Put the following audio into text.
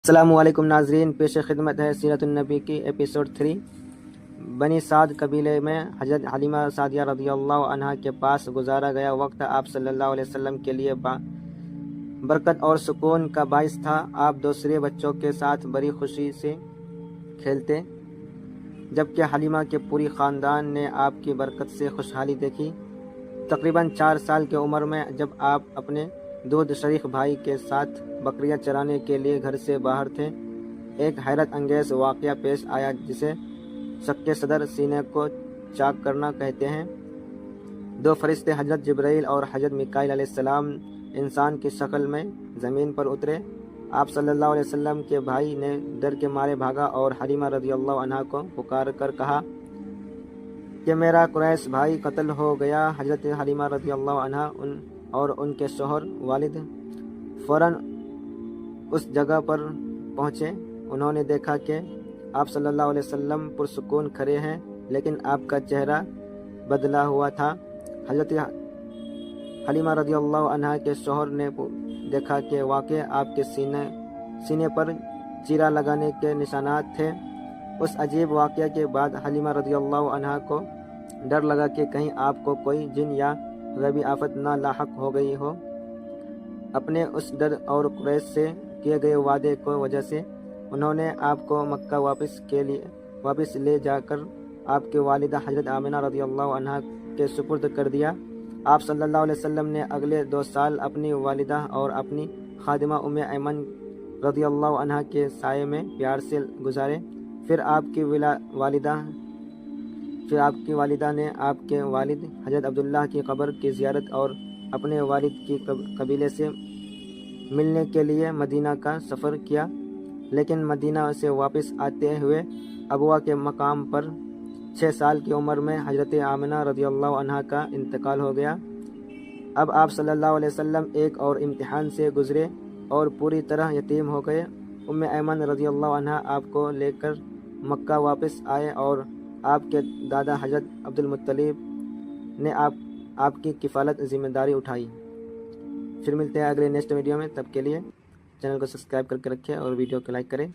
السلام علیکم ناظرین، پیش خدمت ہے سیرت النبی کی ایپیسوڈ 3۔ بنی سعد قبیلے میں حضرت حلیمہ سعدیہ رضی اللہ عنہا کے پاس گزارا گیا وقت آپ صلی اللہ علیہ وسلم کے لیے برکت اور سکون کا باعث تھا۔ آپ دوسرے بچوں کے ساتھ بڑی خوشی سے کھیلتے، جبکہ حلیمہ کے پوری خاندان نے آپ کی برکت سے خوشحالی دیکھی۔ تقریباً 4 سال کی عمر میں جب آپ اپنے دودھ شریک بھائی کے ساتھ بکریاں چرانے کے لیے گھر سے باہر تھے، ایک حیرت انگیز واقعہ پیش آیا جسے شق صدر سینے کو چاک کرنا کہتے ہیں۔ 2 فرشتے حضرت جبرائیل اور حضرت میکائیل علیہ السلام انسان کی شکل میں زمین پر اترے۔ آپ صلی اللہ علیہ وسلم کے بھائی نے ڈر کے مارے بھاگا اور حلیمہ رضی اللہ عنہا کو پکار کر کہا کہ میرا قریش بھائی قتل ہو گیا۔ حضرت حلیمہ رضی اللہ عنہا اور ان کے شوہر والد فوراً اس جگہ پر پہنچے۔ انہوں نے دیکھا کہ آپ صلی اللہ علیہ وسلم پرسکون کھڑے ہیں، لیکن آپ کا چہرہ بدلا ہوا تھا۔ حضرت حلیمہ رضی اللہ عنہا کے شوہر نے دیکھا کہ واقع آپ کے سینے پر چیرا لگانے کے نشانات تھے۔ اس عجیب واقعہ کے بعد حلیمہ رضی اللہ عنہا کو ڈر لگا کہ کہیں آپ کو کوئی جن یا غیبی آفت نہ لاحق ہو گئی ہو۔ اپنے اس ڈر اور قریش سے کیے گئے وعدے کی وجہ سے انہوں نے آپ کو مکہ واپس لے جا کر آپ کی والدہ حضرت آمنہ رضی اللہ عنہا کے سپرد کر دیا۔ آپ صلی اللہ علیہ وسلم نے اگلے 2 سال اپنی والدہ اور اپنی خادمہ ایمن رضی اللہ عنہا کے سائے میں پیار سے گزارے۔ پھر آپ کی والدہ نے آپ کے والد حضرت عبداللہ کی قبر کی زیارت اور اپنے والد کی قبیلے سے ملنے کے لیے مدینہ کا سفر کیا، لیکن مدینہ سے واپس آتے ہوئے ابوا کے مقام پر 6 سال کی عمر میں حضرت آمنہ رضی اللہ عنہا کا انتقال ہو گیا۔ اب آپ صلی اللہ علیہ وسلم ایک اور امتحان سے گزرے اور پوری طرح یتیم ہو گئے۔ ایمن رضی اللہ عنہا آپ کو لے کر مکہ واپس آئے اور آپ کے دادا حضرت عبد المطلب نے آپ کی کفالت ذمہ داری اٹھائی۔ پھر ملتے ہیں اگلے نیکسٹ ویڈیو میں، تب کے لیے چینل کو سبسکرائب کر کے رکھیں اور ویڈیو کو لائک کریں۔